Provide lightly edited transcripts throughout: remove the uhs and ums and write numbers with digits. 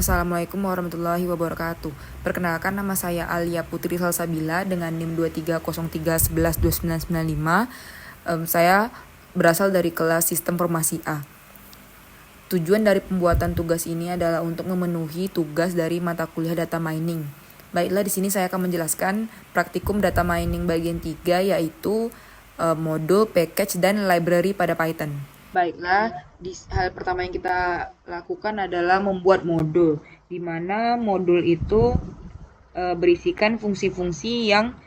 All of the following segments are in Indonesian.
Assalamualaikum warahmatullahi wabarakatuh. Perkenalkan, nama saya Alia Putri Salsabila dengan NIM 2303112995. Saya berasal dari kelas Sistem Formasi A. Tujuan dari pembuatan tugas ini adalah untuk memenuhi tugas dari mata kuliah data mining. Baiklah, di sini saya akan menjelaskan praktikum data mining bagian 3, yaitu modul, package, dan library pada Python. Baiklah, hal pertama yang kita lakukan adalah membuat modul, di mana modul itu berisikan fungsi-fungsi yang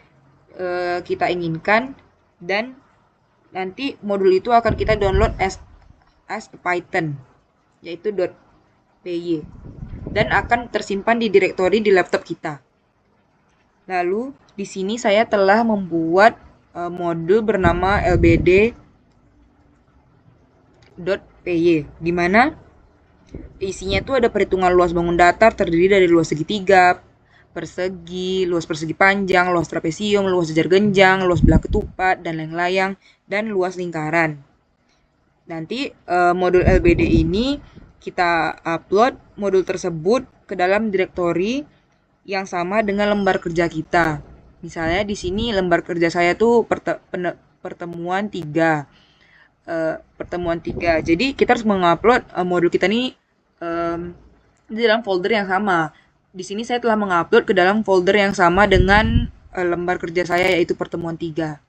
kita inginkan, dan nanti modul itu akan kita download as Python, yaitu .py, dan akan tersimpan di direktori di laptop kita. Lalu di sini saya telah membuat modul bernama lbd.py, di mana isinya itu ada perhitungan luas bangun datar terdiri dari luas segitiga, persegi, luas persegi panjang, luas trapesium, luas jajar genjang, luas belah ketupat, dan layang-layang, dan luas lingkaran. Nanti modul LBD ini kita upload modul tersebut ke dalam direktori yang sama dengan lembar kerja kita. Misalnya di sini lembar kerja saya tuh pertemuan 3. Jadi kita harus mengupload modul kita ini di dalam folder yang sama. Di sini saya telah mengupload ke dalam folder yang sama dengan lembar kerja saya, yaitu pertemuan 3.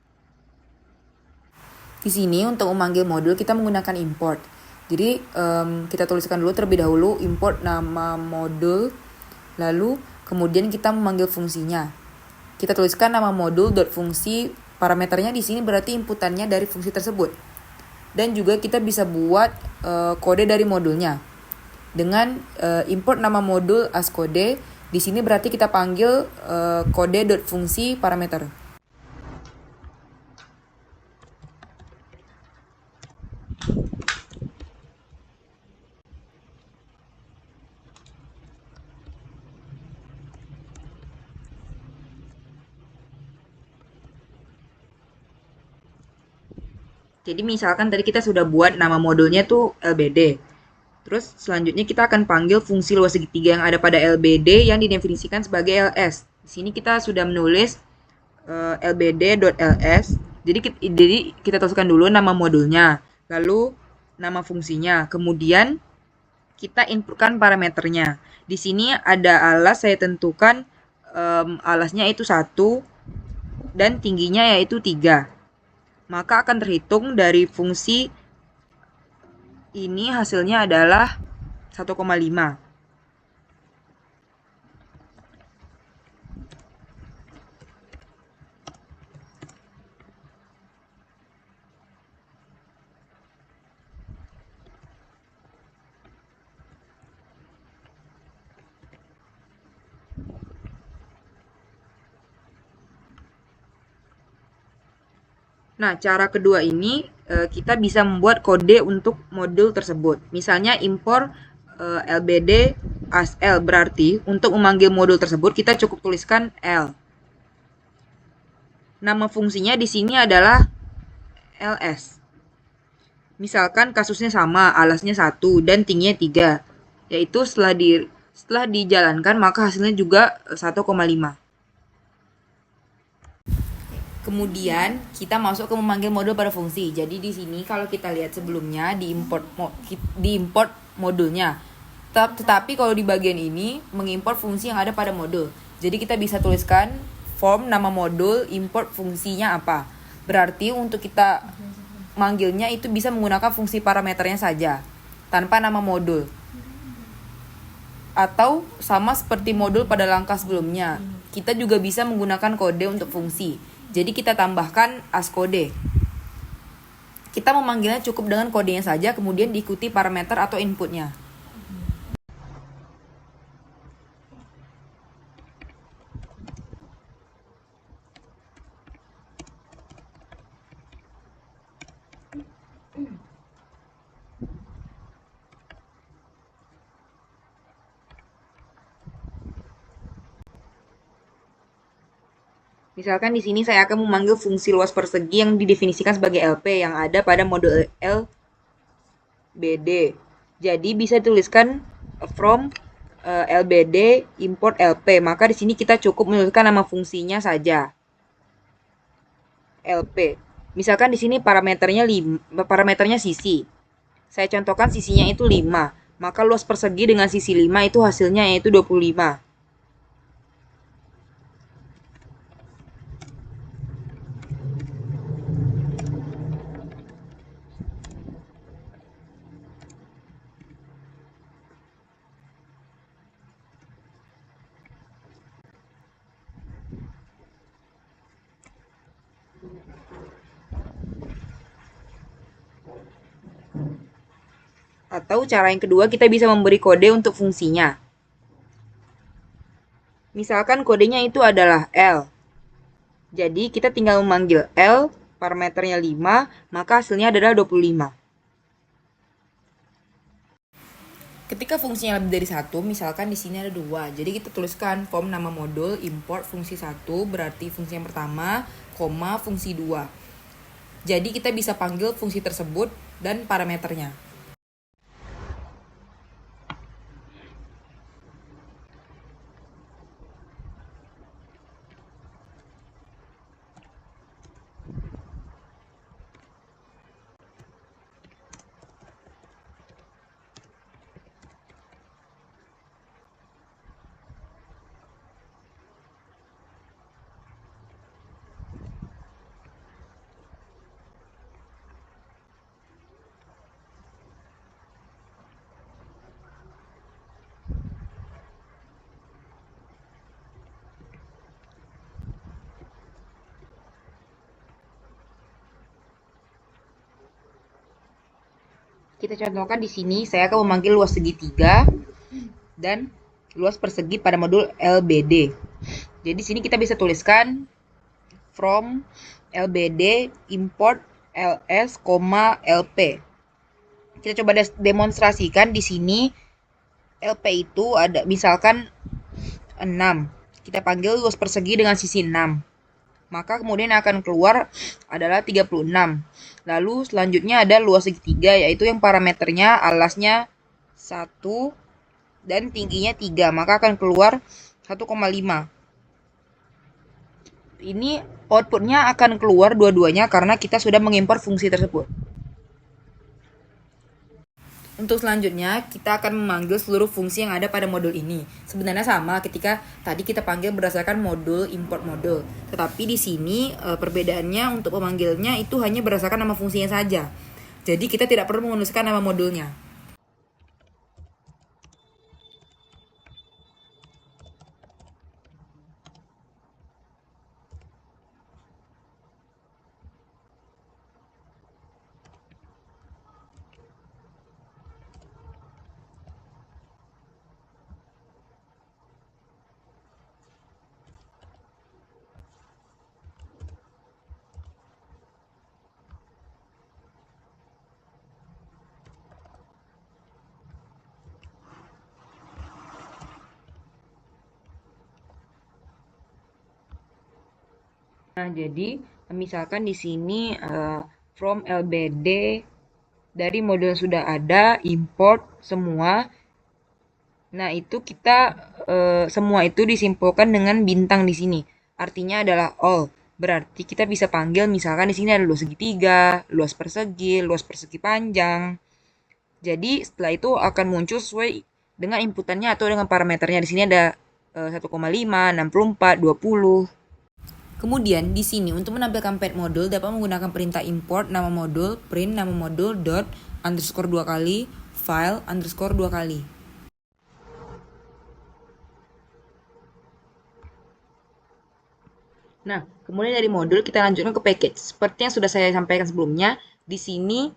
Di sini untuk memanggil modul kita menggunakan import. Jadi kita tuliskan dulu terlebih dahulu import nama modul, lalu kemudian kita memanggil fungsinya. Kita tuliskan nama modul .fungsi, parameternya di sini berarti inputannya dari fungsi tersebut. Dan juga kita bisa buat kode dari modulnya dengan import nama modul as kode. Di sini berarti kita panggil kode .fungsi parameter. Jadi misalkan tadi kita sudah buat nama modulnya tuh LBD. Terus selanjutnya kita akan panggil fungsi luas segitiga yang ada pada LBD yang didefinisikan sebagai ls. Di sini kita sudah menulis lbd.ls. Jadi kita tuliskan dulu nama modulnya, lalu nama fungsinya. Kemudian kita inputkan parameternya. Di sini ada alas, saya tentukan alasnya itu 1 dan tingginya yaitu 3. Maka akan terhitung dari fungsi ini hasilnya adalah 1,5. Nah, cara kedua ini kita bisa membuat kode untuk modul tersebut. Misalnya import lbd as l, berarti untuk memanggil modul tersebut kita cukup tuliskan l. Nama fungsinya di sini adalah ls. Misalkan kasusnya sama, alasnya 1 dan tingginya 3, yaitu setelah dijalankan maka hasilnya juga 1,5. Kemudian kita masuk ke memanggil modul pada fungsi. Jadi di sini kalau kita lihat sebelumnya di import modulnya. Tetapi kalau di bagian ini mengimport fungsi yang ada pada modul. Jadi kita bisa tuliskan form nama modul, import fungsinya apa. Berarti untuk kita manggilnya itu bisa menggunakan fungsi parameternya saja tanpa nama modul. Atau sama seperti modul pada langkah sebelumnya, kita juga bisa menggunakan kode untuk fungsi. Jadi kita tambahkan as kode. Kita memanggilnya cukup dengan kodenya saja, kemudian diikuti parameter atau inputnya. Misalkan di sini saya akan memanggil fungsi luas persegi yang didefinisikan sebagai LP yang ada pada modul LBD. Jadi bisa dituliskan from LBD import LP. Maka di sini kita cukup menuliskan nama fungsinya saja. LP. Misalkan di sini parameternya sisi. Saya contohkan sisinya itu 5. Maka luas persegi dengan sisi 5 itu hasilnya yaitu 25. Atau cara yang kedua, kita bisa memberi kode untuk fungsinya. Misalkan kodenya itu adalah L. Jadi kita tinggal memanggil L, parameternya 5, maka hasilnya adalah 25. Ketika fungsinya lebih dari 1, misalkan di sini ada 2. Jadi kita tuliskan form nama modul import fungsi 1 berarti fungsi yang pertama, koma fungsi 2. Jadi kita bisa panggil fungsi tersebut dan parameternya. Kita contohkan di sini, saya akan memanggil luas segitiga dan luas persegi pada modul LBD. Jadi di sini kita bisa tuliskan from LBD import ls, LP. Kita coba demonstrasikan di sini. LP itu ada misalkan 6. Kita panggil luas persegi dengan sisi 6. Maka kemudian akan keluar adalah 36. Lalu selanjutnya ada luas segitiga, yaitu yang parameternya alasnya 1 dan tingginya 3. Maka akan keluar 1,5. Ini outputnya akan keluar dua-duanya karena kita sudah mengimpor fungsi tersebut. Untuk selanjutnya, kita akan memanggil seluruh fungsi yang ada pada modul ini. Sebenarnya sama ketika tadi kita panggil berdasarkan modul import modul. Tetapi di sini perbedaannya untuk memanggilnya itu hanya berdasarkan nama fungsinya saja. Jadi kita tidak perlu menuliskan nama modulnya. Nah, jadi misalkan di sini from LBD dari modul yang sudah ada import semua. Nah, itu kita semua itu disimpulkan dengan bintang di sini. Artinya adalah all. Berarti kita bisa panggil misalkan di sini ada luas segitiga, luas persegi panjang. Jadi setelah itu akan muncul sesuai dengan inputannya atau dengan parameternya. Di sini ada 1,5, 64, 20. Kemudian di sini untuk menampilkan pet modul dapat menggunakan perintah import nama modul, print nama modul dot underscore 2 kali, file underscore 2 kali. Nah, kemudian dari modul kita lanjutkan ke package. Seperti yang sudah saya sampaikan sebelumnya, di sini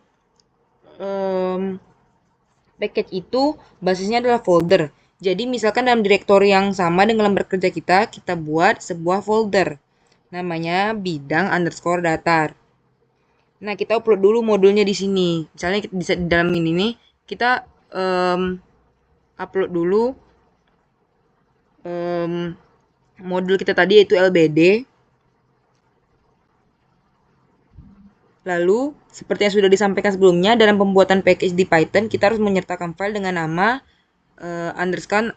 package itu basisnya adalah folder. Jadi misalkan dalam direktori yang sama dengan lembar kerja kita buat sebuah folder. Namanya bidang underscore datar. Nah, kita upload dulu modulnya di sini. Misalnya kita bisa di dalam ini nih, kita upload dulu modul kita tadi yaitu LBD. Lalu, seperti yang sudah disampaikan sebelumnya, dalam pembuatan package di Python, kita harus menyertakan file dengan nama underscore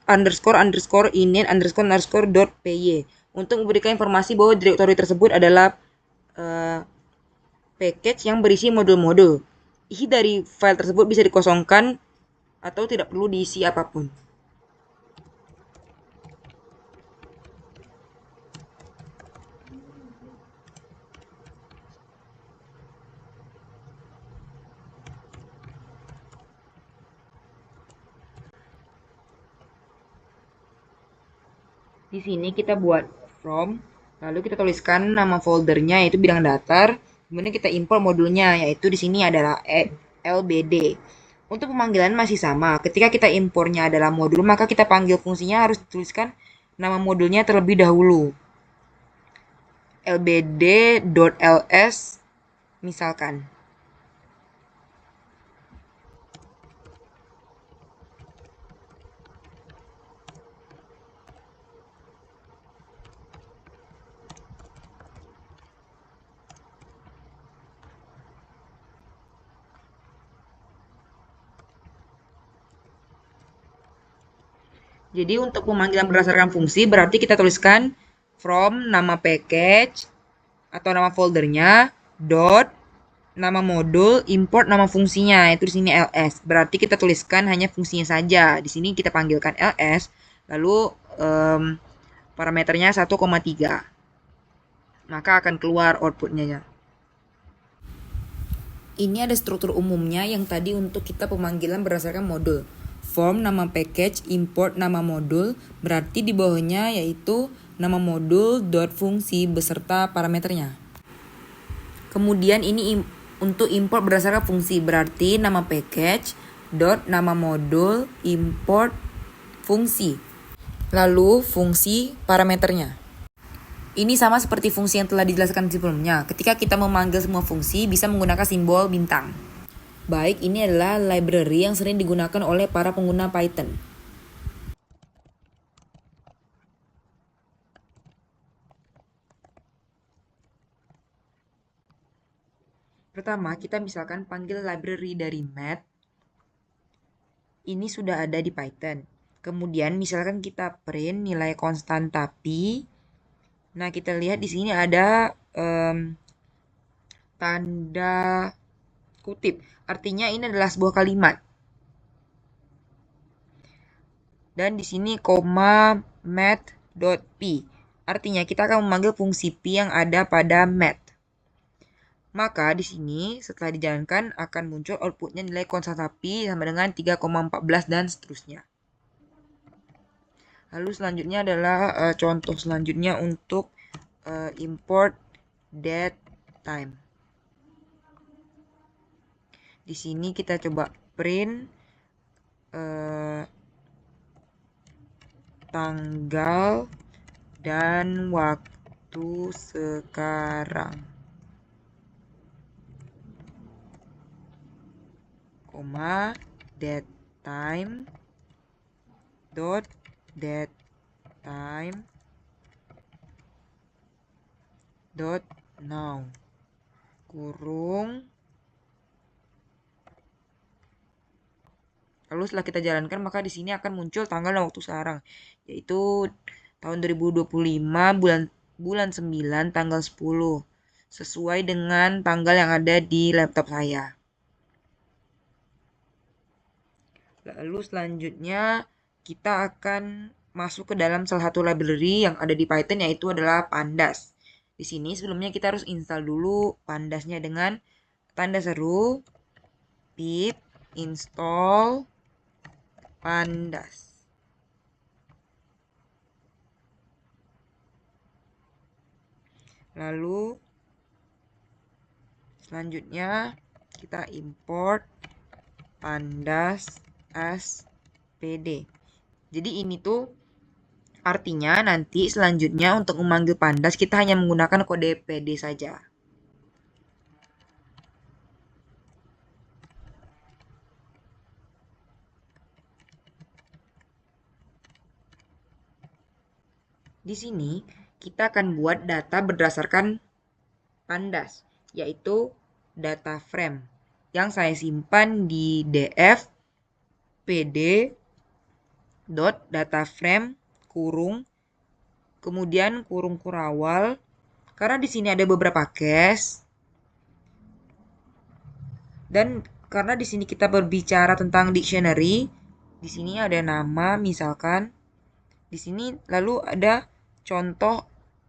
init underscore dot py untuk memberikan informasi bahwa direktori tersebut adalah package yang berisi modul-modul. Isi dari file tersebut bisa dikosongkan atau tidak perlu diisi apapun. Di sini kita buat from, lalu kita tuliskan nama foldernya yaitu bidang datar, kemudian kita import modulnya yaitu di sini adalah lbd. Untuk pemanggilan masih sama. Ketika kita impornya adalah modul, maka kita panggil fungsinya harus dituliskan nama modulnya terlebih dahulu. lbd.ls misalkan. Jadi untuk pemanggilan berdasarkan fungsi berarti kita tuliskan from nama package atau nama foldernya dot nama modul import nama fungsinya itu di sini ls. Berarti kita tuliskan hanya fungsinya saja. Di sini kita panggilkan ls lalu parameternya 1,3. Maka akan keluar outputnya. Ini ada struktur umumnya yang tadi untuk kita pemanggilan berdasarkan modul. Form nama package, import nama modul, berarti di bawahnya yaitu nama modul dot fungsi beserta parameternya. Kemudian ini untuk import berdasarkan fungsi, berarti nama package dot nama modul import fungsi. Lalu fungsi parameternya. Ini sama seperti fungsi yang telah dijelaskan sebelumnya. Ketika kita memanggil semua fungsi, bisa menggunakan simbol bintang. Baik, ini adalah library yang sering digunakan oleh para pengguna Python. Pertama, kita misalkan panggil library dari math. Ini sudah ada di Python. Kemudian misalkan kita print nilai konstan tapi. Nah, kita lihat di sini ada tanda kutip. Artinya ini adalah sebuah kalimat. Dan di sini koma math.p. Artinya kita akan memanggil fungsi p yang ada pada math. Maka di sini setelah dijalankan akan muncul outputnya nilai konstanta p sama dengan 3,14 dan seterusnya. Lalu selanjutnya adalah contoh selanjutnya untuk import datetime. Di sini kita coba print tanggal dan waktu sekarang, koma datetime dot datetime dot now kurung. Lalu setelah kita jalankan maka di sini akan muncul tanggal dan waktu sekarang, yaitu tahun 2025 bulan 9 tanggal 10 sesuai dengan tanggal yang ada di laptop saya. Lalu selanjutnya kita akan masuk ke dalam salah satu library yang ada di Python yaitu adalah pandas. Di sini sebelumnya kita harus install dulu pandasnya dengan tanda seru pip install pandas. Lalu selanjutnya kita import pandas as pd. Jadi ini tuh artinya nanti selanjutnya untuk memanggil pandas kita hanya menggunakan kode pd saja. Di sini kita akan buat data berdasarkan pandas, yaitu data frame yang saya simpan di df pd dot data frame kurung kemudian kurung kurawal. Karena di sini ada beberapa case dan karena di sini kita berbicara tentang dictionary, di sini ada nama misalkan. Di sini lalu ada contoh,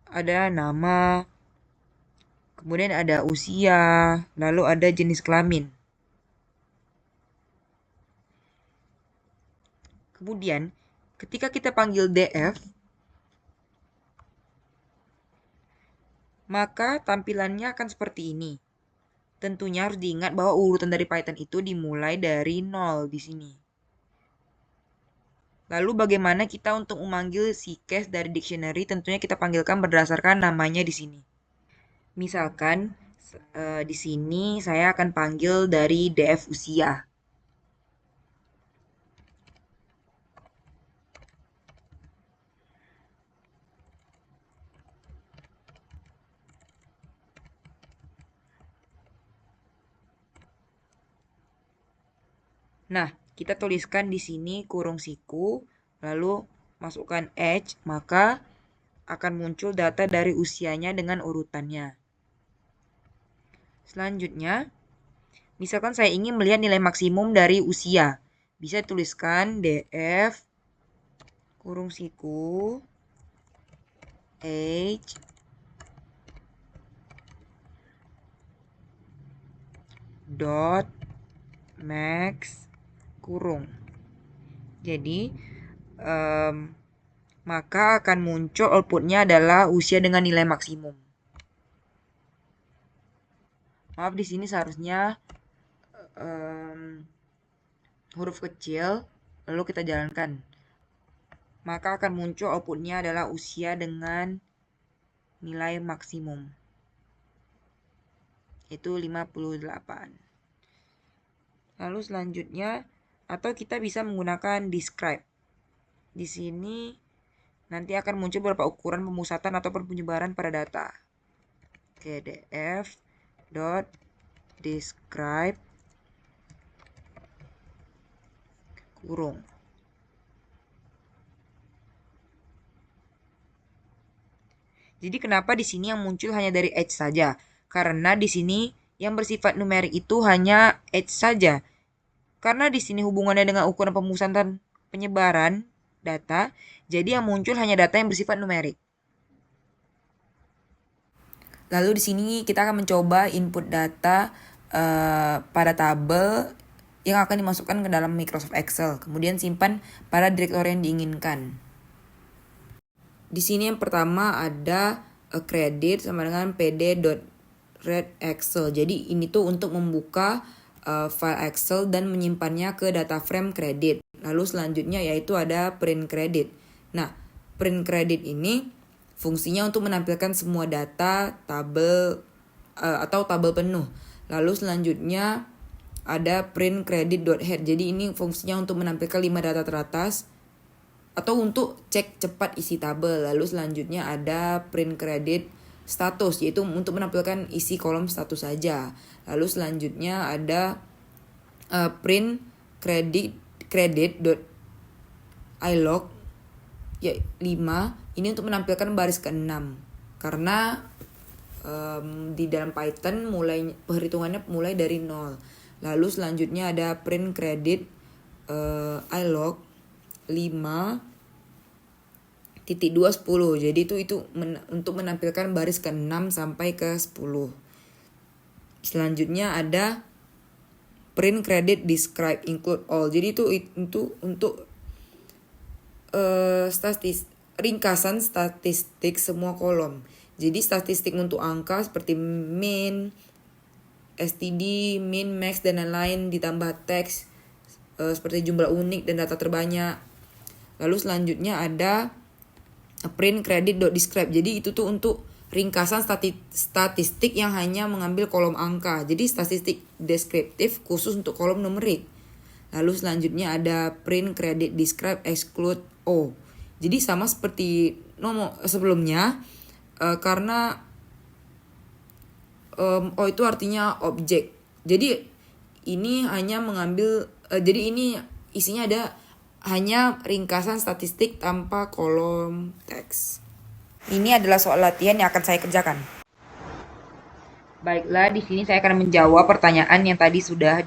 ada nama, kemudian ada usia, lalu ada jenis kelamin. Kemudian ketika kita panggil df, maka tampilannya akan seperti ini. Tentunya harus diingat bahwa urutan dari Python itu dimulai dari 0 di sini. Lalu bagaimana kita untuk memanggil si case dari dictionary? Tentunya kita panggilkan berdasarkan namanya di sini. Misalkan di sini saya akan panggil dari df usia. Nah, kita tuliskan di sini kurung siku, lalu masukkan age, maka akan muncul data dari usianya dengan urutannya. Selanjutnya, misalkan saya ingin melihat nilai maksimum dari usia. Bisa tuliskan df kurung siku age dot max kurung. Jadi maka akan muncul outputnya adalah usia dengan nilai maksimum. Maaf, di sini seharusnya huruf kecil, lalu kita jalankan. Maka akan muncul outputnya adalah usia dengan nilai maksimum. Itu 58. Lalu selanjutnya, atau kita bisa menggunakan describe. Di sini nanti akan muncul beberapa ukuran pemusatan ataupun penyebaran pada data. Oke, df dot describe kurung. Jadi kenapa di sini yang muncul hanya dari age saja? Karena di sini yang bersifat numerik itu hanya age saja. Karena di sini hubungannya dengan ukuran pemusatan penyebaran data, jadi yang muncul hanya data yang bersifat numerik. Lalu di sini kita akan mencoba input data pada tabel yang akan dimasukkan ke dalam Microsoft Excel. Kemudian simpan pada direktori yang diinginkan. Di sini yang pertama ada credit sama dengan pd.read Excel. Jadi ini tuh untuk membuka file Excel dan menyimpannya ke data frame credit. Lalu selanjutnya yaitu ada print credit. Nah, print credit ini fungsinya untuk menampilkan semua data tabel atau tabel penuh. Lalu selanjutnya ada print credit.head. Jadi ini fungsinya untuk menampilkan 5 data teratas atau untuk cek cepat isi tabel. Lalu selanjutnya ada print credit status, yaitu untuk menampilkan isi kolom status saja. Lalu selanjutnya ada print credit dot ilog ya 5, ini untuk menampilkan baris ke-6 karena di dalam Python perhitungannya mulai dari 0. Lalu selanjutnya ada print credit ilog 5.210. Jadi itu untuk menampilkan baris ke-6 sampai ke 10. Selanjutnya ada print credit describe include all. Jadi itu untuk ringkasan statistik semua kolom. Jadi statistik untuk angka seperti min, std, min, max dan lain-lain ditambah teks seperti jumlah unik dan data terbanyak. Lalu selanjutnya ada print credit.describe. Jadi itu tuh untuk ringkasan statistik yang hanya mengambil kolom angka. Jadi statistik deskriptif khusus untuk kolom numerik. Lalu selanjutnya ada print credit describe exclude O. Jadi sama seperti nomor sebelumnya karena O itu artinya objek. Jadi ini hanya mengambil jadi ini isinya ada hanya ringkasan statistik tanpa kolom teks. Ini adalah soal latihan yang akan saya kerjakan. Baiklah, di sini saya akan menjawab pertanyaan yang tadi sudah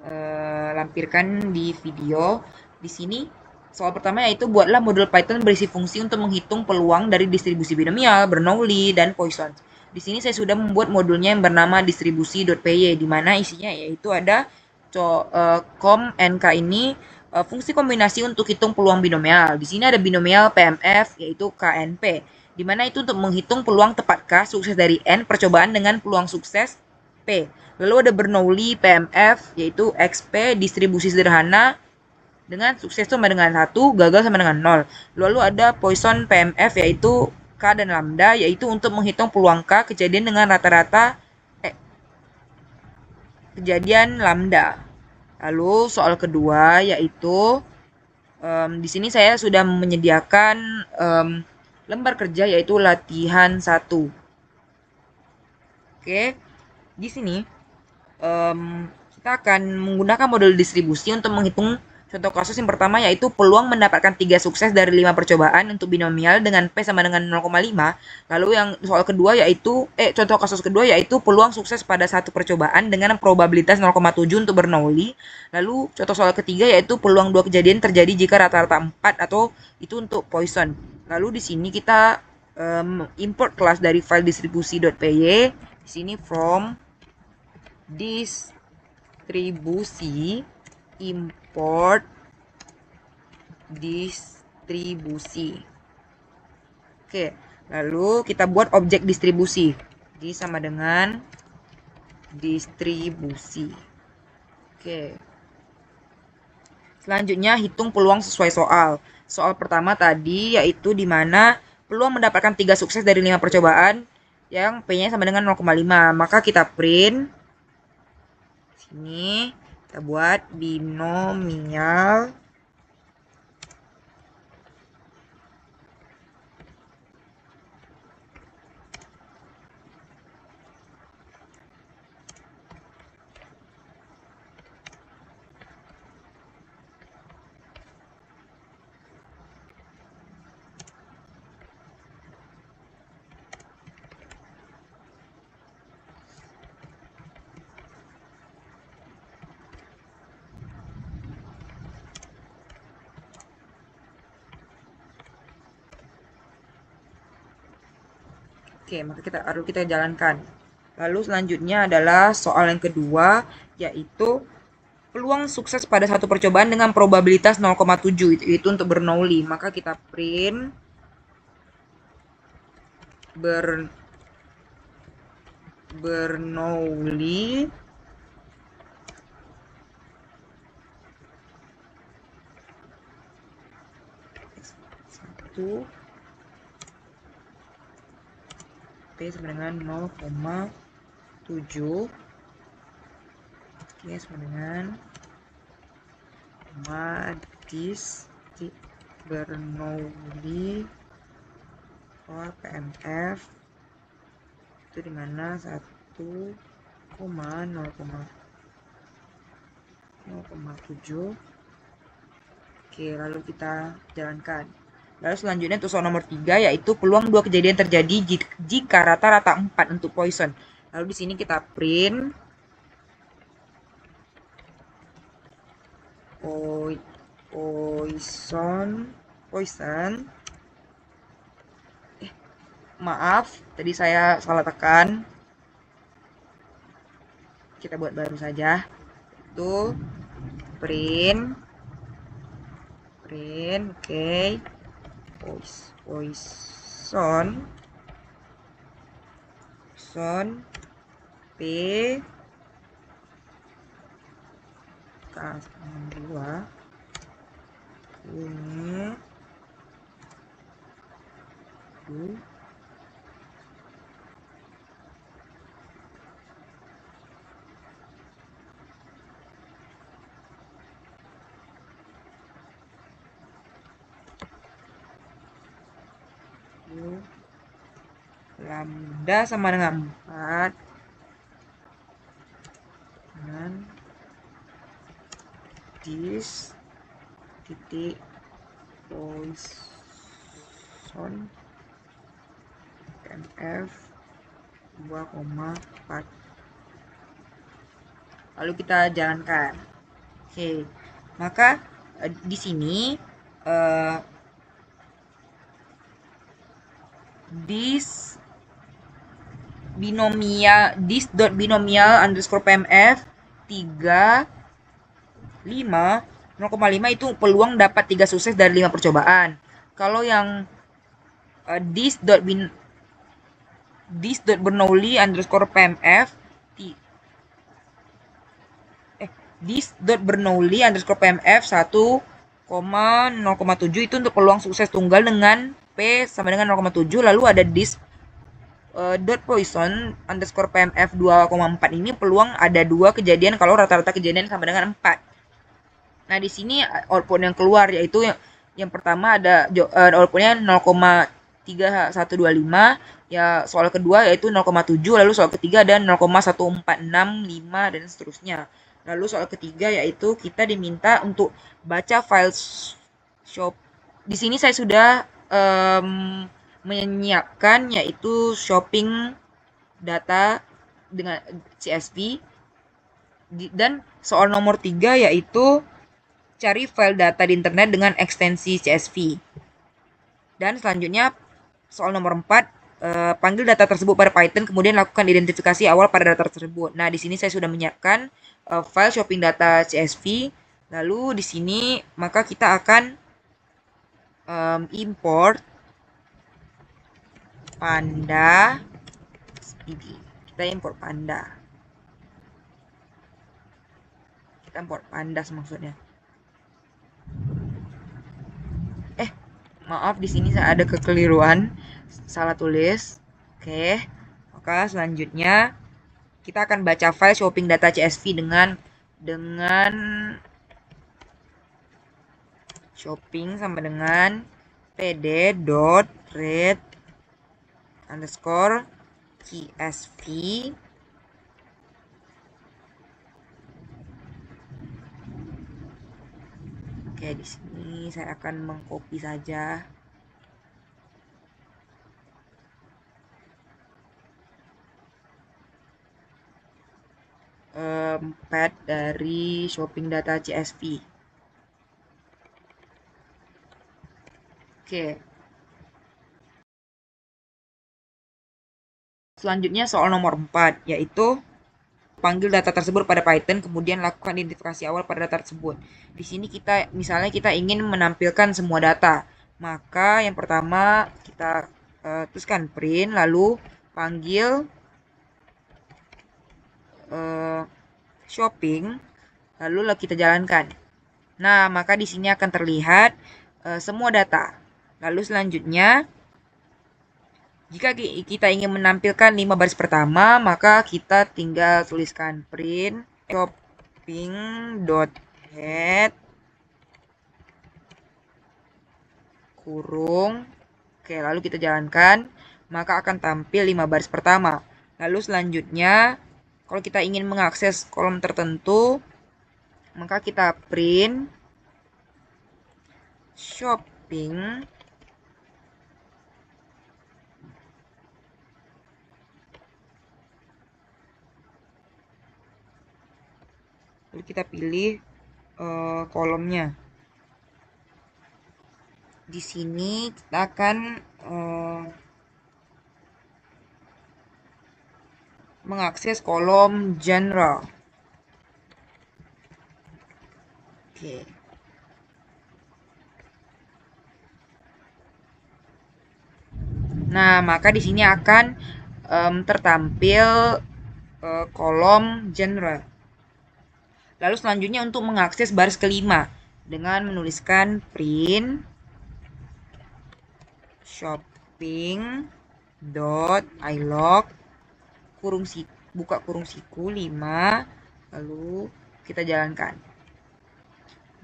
dilampirkan di video. Di sini soal pertama yaitu buatlah modul Python berisi fungsi untuk menghitung peluang dari distribusi binomial, Bernoulli, dan Poisson. Di sini saya sudah membuat modulnya yang bernama distribusi.py, di mana isinya yaitu ada com nk ini fungsi kombinasi untuk hitung peluang binomial. Di sini ada binomial PMF yaitu KNP, di mana itu untuk menghitung peluang tepatkah sukses dari N percobaan dengan peluang sukses P. Lalu ada Bernoulli PMF yaitu XP distribusi sederhana dengan sukses sama dengan 1, gagal sama dengan 0. Lalu ada Poisson PMF yaitu K dan lambda yaitu untuk menghitung peluang K kejadian dengan rata-rata kejadian lambda. Lalu soal kedua yaitu di sini saya sudah menyediakan lembar kerja yaitu latihan 1. Oke, di sini kita akan menggunakan model distribusi untuk menghitung contoh kasus yang pertama yaitu peluang mendapatkan 3 sukses dari 5 percobaan untuk binomial dengan P sama dengan 0,5. Lalu yang soal kedua yaitu contoh kasus kedua yaitu peluang sukses pada satu percobaan dengan probabilitas 0,7 untuk Bernoulli. Lalu contoh soal ketiga yaitu peluang 2 kejadian terjadi jika rata-rata 4 atau itu untuk Poisson. Lalu di sini kita import kelas dari file distribusi.py. Di sini from distribusi import distribusi. Oke, lalu kita buat objek distribusi. Jadi sama dengan distribusi. Oke. Selanjutnya hitung peluang sesuai soal. Soal pertama tadi yaitu di mana peluang mendapatkan 3 sukses dari 5 percobaan yang P-nya sama dengan 0,5. Maka kita print sini kita buat binomial Oke, maka kita jalankan. Lalu selanjutnya adalah soal yang kedua, yaitu peluang sukses pada satu percobaan dengan probabilitas 0,7 itu untuk Bernoulli. Maka kita print Bernoulli satu P sama dengan 0,7. Oke, sama dengan Madis Bernoulli for PMF itu dimana 1,0,7. Oke, lalu kita jalankan. Lalu selanjutnya untuk soal nomor 3 yaitu peluang 2 kejadian terjadi jika rata-rata 4 untuk Poisson. Lalu di sini kita print Poisson. Maaf, tadi saya salah tekan. Kita buat baru saja. Itu print, oke. Poisson P K2 ini lambda sama dengan 4 dengan titik Poisson PMF 2,4. Lalu kita jalankan. Oke, maka di sini this dot binomial underscore PMF 3 5 0,5 itu peluang dapat 3 sukses dari 5 percobaan. Kalau yang this dot Bernoulli underscore PMF this dot Bernoulli underscore PMF 1,0,7 itu untuk peluang sukses tunggal dengan P sama dengan 0,7. Lalu ada this dot Poisson underscore PMF 2,4 ini peluang ada 2 kejadian kalau rata-rata kejadian sama dengan 4. Nah, di sini output yang keluar yaitu yang pertama ada outputnya 0,3125, ya soal kedua yaitu 0,7, lalu soal ketiga ada 0,1465 dan seterusnya. Lalu soal ketiga yaitu kita diminta untuk baca file shop. Di sini saya sudah menyiapkan yaitu shopping data dengan CSV, dan soal nomor 3 yaitu cari file data di internet dengan ekstensi CSV. Dan selanjutnya soal nomor 4, panggil data tersebut pada Python, kemudian lakukan identifikasi awal pada data tersebut. Nah, di sini saya sudah menyiapkan file shopping data CSV. Lalu di sini maka kita akan import Panda. Kita import Panda. Kita import Pandas maksudnya. Maaf, di sini saya ada kekeliruan, salah tulis. Oke, maka selanjutnya kita akan baca file shopping data CSV dengan shopping sama dengan pd.read underscore CSV. Oke, di sini saya akan mengcopy saja. Path dari shopping data CSV. Oke. Selanjutnya soal nomor 4 yaitu panggil data tersebut pada Python, kemudian lakukan identifikasi awal pada data tersebut. Di sini misalnya kita ingin menampilkan semua data. Maka yang pertama kita tuliskan print, lalu panggil shopping, lalu kita jalankan. Nah, maka di sini akan terlihat semua data. Lalu selanjutnya jika kita ingin menampilkan 5 baris pertama, maka kita tinggal tuliskan print shopping.head kurung. Oke, lalu kita jalankan, maka akan tampil 5 baris pertama. Lalu selanjutnya, kalau kita ingin mengakses kolom tertentu, maka kita print shopping lalu kita pilih kolomnya. Di sini kita akan mengakses kolom general. Oke. Nah, maka di sini akan tertampil kolom general. Lalu selanjutnya untuk mengakses baris kelima dengan menuliskan print shopping.ilog buka kurung siku 5, lalu kita jalankan.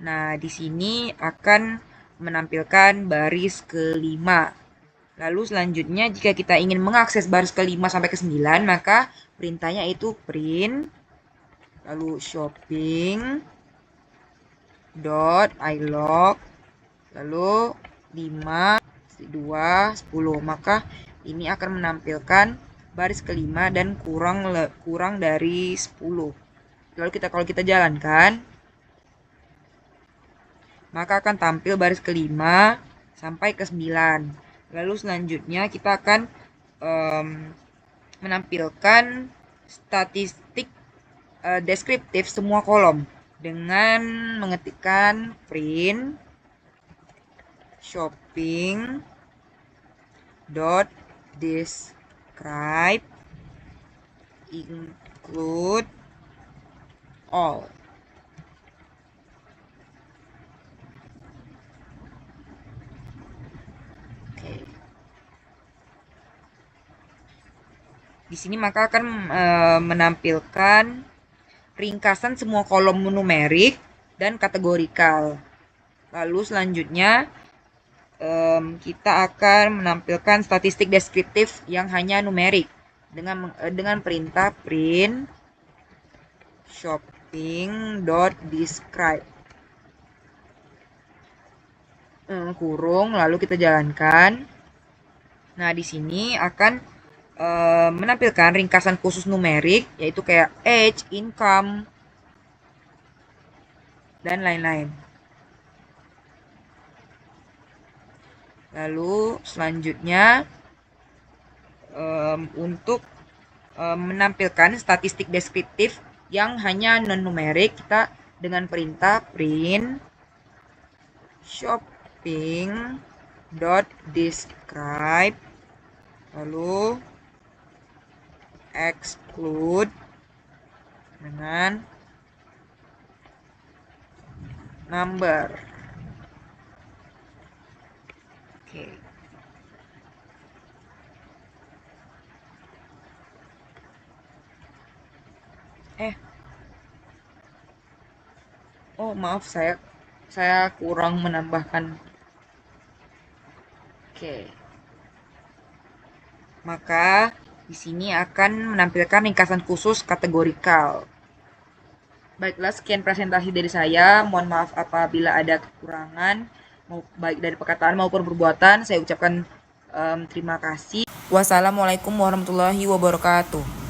Nah, di sini akan menampilkan baris kelima. Lalu selanjutnya jika kita ingin mengakses baris kelima sampai ke 9, maka perintahnya itu print lalu shopping dot ilog lalu 5 2 10. Maka ini akan menampilkan baris kelima dan kurang dari 10. Lalu kalau kita jalankan, maka akan tampil baris kelima sampai ke 9. Lalu selanjutnya kita akan menampilkan statistik deskriptif semua kolom dengan mengetikkan print shopping dot describe include all. Oke. Di sini maka akan menampilkan ringkasan semua kolom numerik dan kategorikal. Lalu selanjutnya kita akan menampilkan statistik deskriptif yang hanya numerik dengan perintah print shopping.describe kurung lalu kita jalankan. Nah, di sini akan menampilkan ringkasan khusus numerik yaitu kayak age, income, dan lain-lain. Lalu selanjutnya untuk menampilkan statistik deskriptif yang hanya non-numerik, kita dengan perintah print shopping.describe lalu exclude dengan number. Oke. Oh, maaf, saya kurang menambahkan. Oke. Maka di sini akan menampilkan ringkasan khusus kategorikal. Baiklah, sekian presentasi dari saya. Mohon maaf apabila ada kekurangan, baik dari perkataan maupun perbuatan. Saya ucapkan terima kasih. Wassalamualaikum warahmatullahi wabarakatuh.